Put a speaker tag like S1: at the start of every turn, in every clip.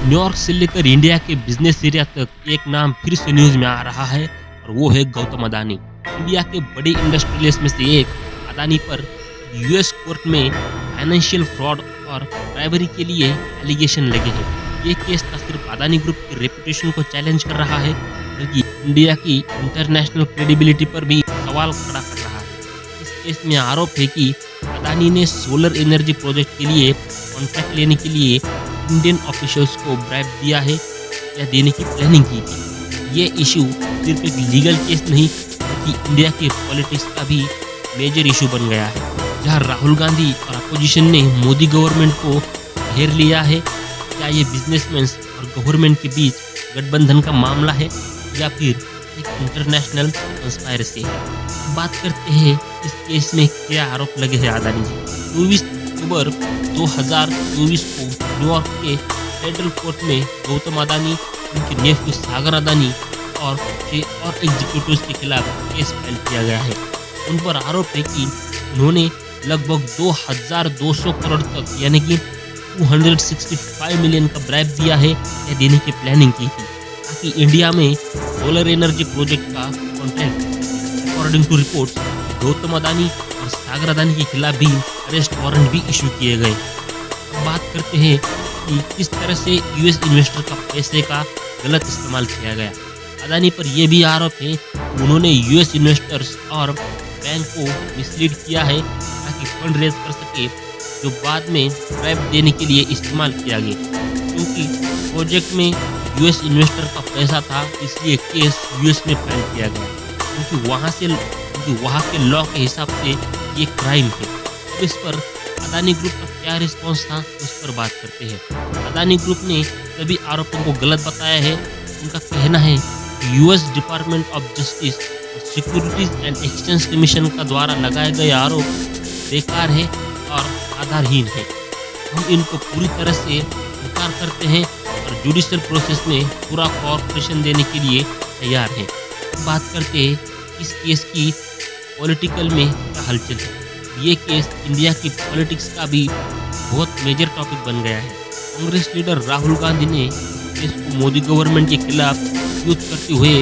S1: New York से लेकर India के बिजनेस एरिया तक एक नाम फिर से न्यूज में आ रहा है और वो है गौतम अदानी। इंडिया के बड़े इंडस्ट्रियलिस्ट में से एक अदानी पर यूएस कोर्ट में फाइनेंशियल फ्रॉड और ब्राइबरी के लिए एलिगेशन लगे हैं। ये केस न सिर्फ अदानी ग्रुप की रेपुटेशन को चैलेंज कर रहा है बल्कि इंडिया की इंटरनेशनल क्रेडिबिलिटी पर भी सवाल खड़ा कर रहा है। इस केस में आरोप है कि अदानी ने सोलर एनर्जी प्रोजेक्ट के लिए कॉन्ट्रैक्ट लेने के लिए इंडियन ऑफिशियल्स को ब्राइब दिया है या देने की प्लानिंग की थी। ये इशू सिर्फ एक लीगल केस नहीं बल्कि इंडिया के पॉलिटिक्स का भी मेजर इशू बन गया है, जहां राहुल गांधी और अपोजिशन ने मोदी गवर्नमेंट को घेर लिया है। क्या ये बिजनेसमैन और गवर्नमेंट के बीच गठबंधन का मामला है या फिर एक इंटरनेशनल कंस्पायरेसी है? बात करते हैं इस केस में क्या आरोप लगे हैं अदानी जी। 24 अक्टूबर 2024 को न्यूयॉर्क के फेडरल कोर्ट में गौतम अदानी, उनके नेफ्यू सागर अदानी और 6 और एग्जीक्यूटिव्स के खिलाफ केस फाइल किया गया है। उन पर आरोप है कि उन्होंने लगभग 2200 करोड़ तक यानी कि 265 मिलियन का ब्राइब दिया है या देने की प्लानिंग की थी ताकि इंडिया में सोलर एनर्जी प्रोजेक्ट का contract. According to reports, Gautam Adani और सागर अदानी के खिलाफ भी अरेस्ट वारंट भी इशू किए गए। अब बात करते हैं कि किस तरह से यूएस इन्वेस्टर का पैसे का गलत इस्तेमाल किया गया। अदानी पर यह भी आरोप है कि उन्होंने यूएस इन्वेस्टर्स और बैंक को मिसलीड किया है ताकि फंड रेज कर सके, जो बाद में ब्राइब देने के लिए इस्तेमाल किया गया। क्योंकि प्रोजेक्ट में यूएस इन्वेस्टर का पैसा था, इसलिए केस यूएस में फाइल किया गया क्योंकि वहाँ के लॉ के हिसाब से ये क्राइम है। तो इस पर अदानी ग्रुप का क्या रिस्पॉन्स था उस पर बात करते हैं। अदानी ग्रुप ने सभी आरोपों को गलत बताया है। उनका कहना है कि यूएस डिपार्टमेंट ऑफ जस्टिस और सिक्योरिटीज एंड एक्सचेंज कमीशन का द्वारा लगाए गए आरोप बेकार है और आधारहीन है। हम इनको पूरी तरह से इनकार करते हैं और जुडिशियल प्रोसेस में पूरा कॉर्पोरेशन देने के लिए तैयार हैं। बात करते हैं इस केस की पॉलिटिकल में क्या हलचल है। ये केस इंडिया की पॉलिटिक्स का भी बहुत मेजर टॉपिक बन गया है। कांग्रेस लीडर राहुल गांधी ने इस केस को मोदी गवर्नमेंट के खिलाफ यूज करते हुए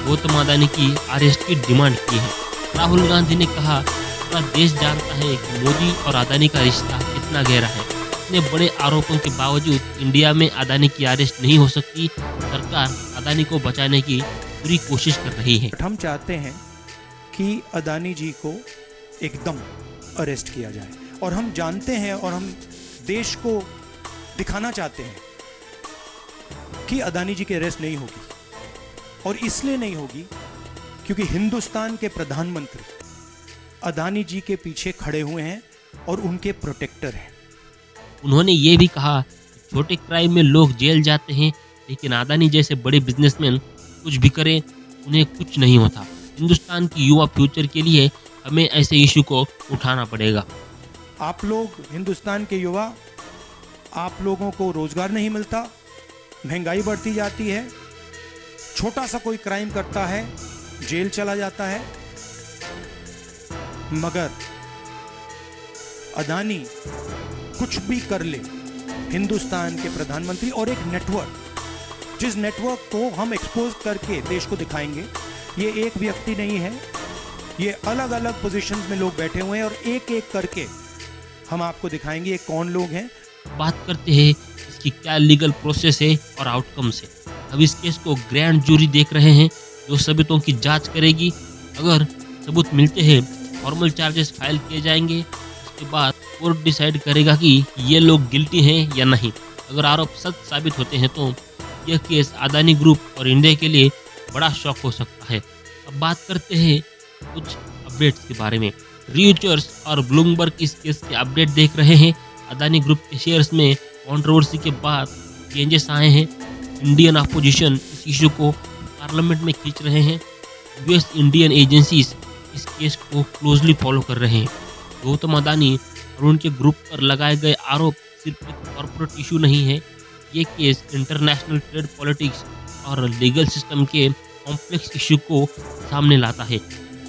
S1: गौतम अदानी की अरेस्ट की डिमांड की है। राहुल गांधी ने कहा, पूरा देश जानता है कि मोदी और अदानी का रिश्ता कितना गहरा है। इतने बड़े आरोपों के बावजूद इंडिया में अदानी की अरेस्ट नहीं हो सकती। सरकार अदानी को बचाने की पूरी कोशिश कर रही है।
S2: हम चाहते हैं कि अदानी जी को एकदम अरेस्ट किया जाए और हम जानते हैं और हम देश को दिखाना चाहते हैं कि अदानी जी की अरेस्ट नहीं होगी। और इसलिए नहीं होगी क्योंकि हिंदुस्तान के प्रधानमंत्री अदानी जी के पीछे खड़े हुए हैं और उनके प्रोटेक्टर हैं।
S1: उन्होंने ये भी कहा कि छोटे क्राइम में लोग जेल जाते हैं, लेकिन अदानी जैसे बड़े बिजनेसमैन कुछ भी करें उन्हें कुछ नहीं होता। हिंदुस्तान की युवा फ्यूचर के लिए हमें ऐसे इशू को उठाना पड़ेगा।
S2: आप लोग हिंदुस्तान के युवा, आप लोगों को रोजगार नहीं मिलता, महंगाई बढ़ती जाती है, छोटा सा कोई क्राइम करता है जेल चला जाता है, मगर अदानी कुछ भी कर ले, हिंदुस्तान के प्रधानमंत्री और एक नेटवर्क, जिस नेटवर्क को हम एक्सपोज करके देश को दिखाएंगे। ये एक व्यक्ति नहीं है, ये अलग अलग पोजीशंस में लोग बैठे हुए हैं और एक एक करके हम आपको दिखाएंगे ये कौन लोग हैं।
S1: बात करते हैं इसकी क्या लीगल प्रोसेस है और आउटकम से। अब इस केस को ग्रैंड जूरी देख रहे हैं जो सबूतों की जांच करेगी। अगर सबूत मिलते हैं फॉर्मल चार्जेस फाइल किए जाएंगे। उसके बाद कोर्ट डिसाइड करेगा कि ये लोग गिल्टी हैं या नहीं। अगर आरोप सच साबित होते हैं तो यह केस अदानी ग्रुप और इंडिया के लिए बड़ा शॉक हो सकता है। अब बात करते हैं कुछ अपडेट्स के बारे में। रिचर्स और ब्लूमबर्ग इस केस के अपडेट देख रहे हैं। अदानी ग्रुप के शेयर्स में कंट्रोवर्सी के बाद चेंजेस आए हैं। इंडियन अपोजिशन इस इशू को पार्लियामेंट में खींच रहे हैं। यूएस इंडियन एजेंसीज इस केस को क्लोजली फॉलो कर रहे हैं। गौतम अदानी और उनके ग्रुप पर लगाए गए आरोप सिर्फ एक कॉर्पोरेट इशू नहीं है। ये केस इंटरनेशनल ट्रेड पॉलिटिक्स और लीगल सिस्टम के कॉम्प्लेक्स इशू को सामने लाता है।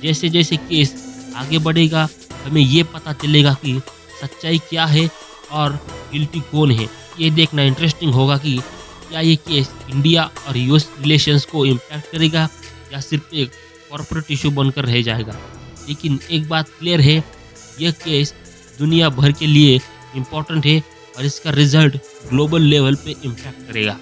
S1: जैसे जैसे केस आगे बढ़ेगा हमें ये पता चलेगा कि सच्चाई क्या है और गिल्टी कौन है। ये देखना इंटरेस्टिंग होगा कि क्या ये केस इंडिया और यूएस रिलेशंस को इम्पैक्ट करेगा या सिर्फ एक कॉर्पोरेट इशू बनकर रह जाएगा। लेकिन एक बात क्लियर है, यह केस दुनिया भर के लिए इम्पोर्टेंट है और इसका रिजल्ट ग्लोबल लेवल पे इम्पैक्ट करेगा।